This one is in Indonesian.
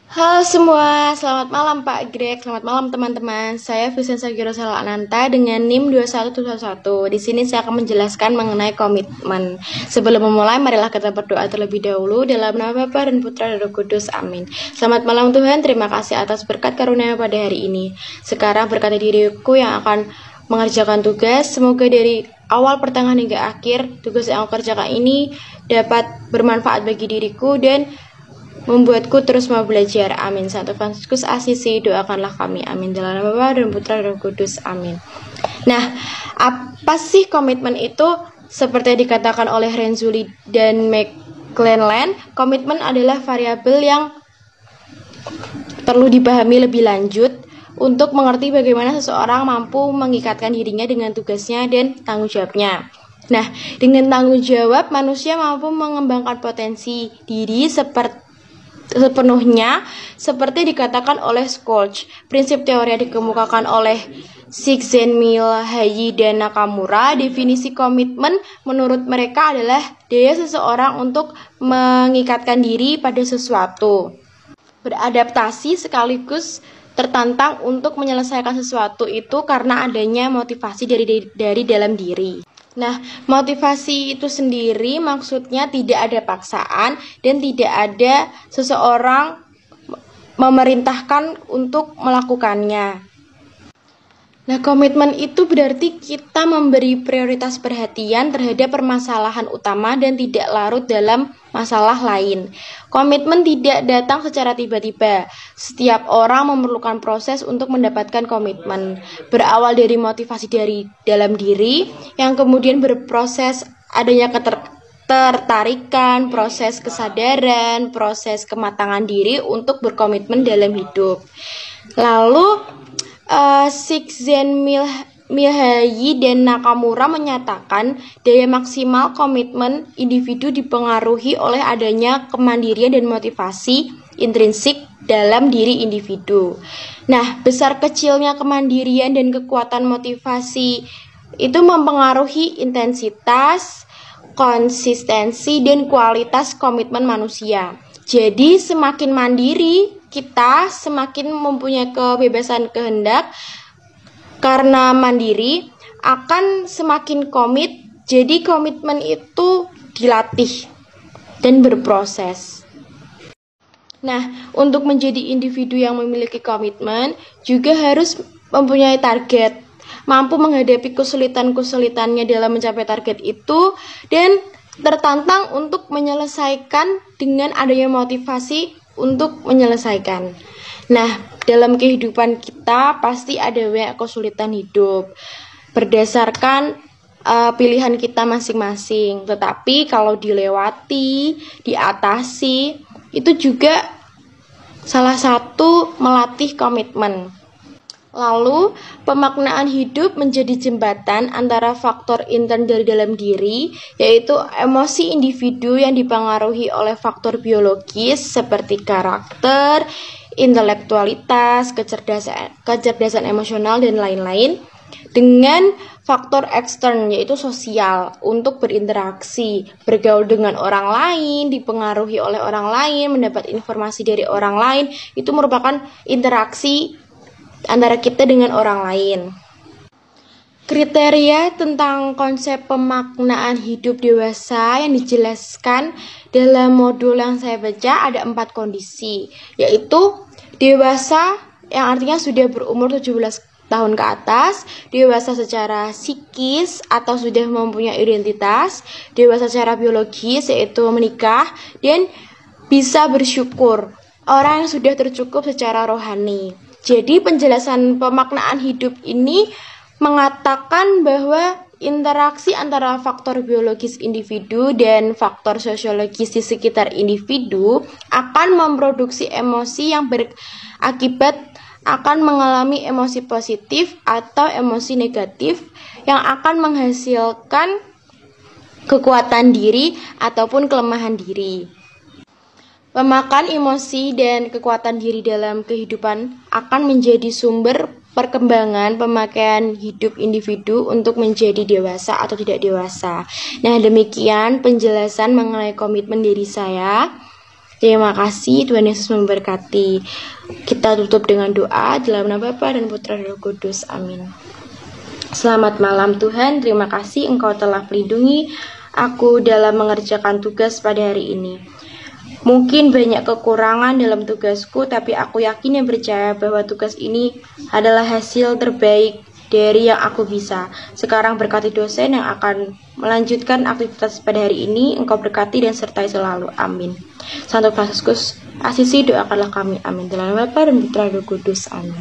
Halo semua, selamat malam Pak Greg, selamat malam teman-teman. Saya Vicenza Girosela Ananta dengan NIM 21711. Di sini saya akan menjelaskan mengenai komitmen. Sebelum memulai, marilah kita berdoa terlebih dahulu dalam nama Bapa dan Putra dan Roh Kudus. Amin. Selamat malam Tuhan, terima kasih atas berkat karunia pada hari ini. Sekarang berkati diriku yang akan mengerjakan tugas. Semoga dari awal, pertengahan hingga akhir tugas yang aku kerjakan ini dapat bermanfaat bagi diriku dan membuatku terus mau belajar. Amin. Santo Fransiskus Asisi, doakanlah kami. Amin. Dalam nama Bapa dan Putra dan Roh Kudus. Amin. Nah, apa sih komitmen itu? Seperti yang dikatakan oleh Renzulli dan McClelland, komitmen adalah variabel yang perlu dipahami lebih lanjut untuk mengerti bagaimana seseorang mampu mengikatkan dirinya dengan tugasnya dan tanggung jawabnya. Nah, dengan tanggung jawab, manusia mampu mengembangkan potensi diri sepenuhnya seperti dikatakan oleh Scholz. Prinsip teori yang dikemukakan oleh Csikszentmihalyi dan Nakamura, definisi komitmen menurut mereka adalah daya seseorang untuk mengikatkan diri pada sesuatu, beradaptasi sekaligus tertantang untuk menyelesaikan sesuatu itu karena adanya motivasi dari dalam diri. Nah, motivasi itu sendiri maksudnya tidak ada paksaan dan tidak ada seseorang memerintahkan untuk melakukannya. Nah, komitmen itu berarti kita memberi prioritas perhatian terhadap permasalahan utama dan tidak larut dalam masalah lain. Komitmen tidak datang secara tiba-tiba. Setiap orang memerlukan proses untuk mendapatkan komitmen. Berawal dari motivasi dari dalam diri, yang kemudian berproses adanya ketertarikan, proses kesadaran, proses kematangan diri untuk berkomitmen dalam hidup. Lalu Csikszentmihalyi dan Nakamura menyatakan daya maksimal komitmen individu dipengaruhi oleh adanya kemandirian dan motivasi intrinsik dalam diri individu. Nah, besar kecilnya kemandirian dan kekuatan motivasi itu mempengaruhi intensitas, konsistensi, dan kualitas komitmen manusia. Jadi semakin mandiri kita, semakin mempunyai kebebasan kehendak. Karena mandiri akan semakin komit. Jadi komitmen itu dilatih dan berproses. Nah, untuk menjadi individu yang memiliki komitmen juga harus mempunyai target, mampu menghadapi kesulitan-kesulitannya dalam mencapai target itu, dan tertantang untuk menyelesaikan dengan adanya motivasi untuk menyelesaikan. Nah, dalam kehidupan kita pasti ada banyak kesulitan hidup berdasarkan pilihan kita masing-masing. Tetapi kalau dilewati, diatasi, itu juga salah satu melatih komitmen. Lalu, pemaknaan hidup menjadi jembatan antara faktor intern dari dalam diri, yaitu emosi individu yang dipengaruhi oleh faktor biologis seperti karakter, intelektualitas, kecerdasan emosional, dan lain-lain, dengan faktor ekstern yaitu sosial untuk berinteraksi, bergaul dengan orang lain, dipengaruhi oleh orang lain, mendapat informasi dari orang lain. Itu merupakan interaksi antara kita dengan orang lain. Kriteria tentang konsep pemaknaan hidup dewasa yang dijelaskan dalam modul yang saya baca ada 4 kondisi, yaitu dewasa yang artinya sudah berumur 17 tahun ke atas, dewasa secara psikis atau sudah mempunyai identitas, dewasa secara biologis yaitu menikah, dan bisa bersyukur, orang yang sudah tercukup secara rohani. Jadi penjelasan pemaknaan hidup ini mengatakan bahwa interaksi antara faktor biologis individu dan faktor sosiologis di sekitar individu akan memproduksi emosi yang berakibat akan mengalami emosi positif atau emosi negatif yang akan menghasilkan kekuatan diri ataupun kelemahan diri. Pemakan emosi dan kekuatan diri dalam kehidupan akan menjadi sumber perkembangan pemakaian hidup individu untuk menjadi dewasa atau tidak dewasa. Nah, demikian penjelasan mengenai komitmen diri saya. Terima kasih, Tuhan Yesus memberkati. Kita tutup dengan doa dalam nama Bapa dan Putra dan Roh Kudus. Amin. Selamat malam Tuhan, terima kasih Engkau telah melindungi aku dalam mengerjakan tugas pada hari ini. Mungkin banyak kekurangan dalam tugasku, tapi aku yakin dan percaya bahwa tugas ini adalah hasil terbaik dari yang aku bisa. Sekarang berkati dosen yang akan melanjutkan aktivitas pada hari ini. Engkau berkati dan sertai selalu. Amin. Santo Fransiskus Asisi, doakanlah kami. Amin. Dalam nama Bapa dan Putra dan Roh Kudus. Amin.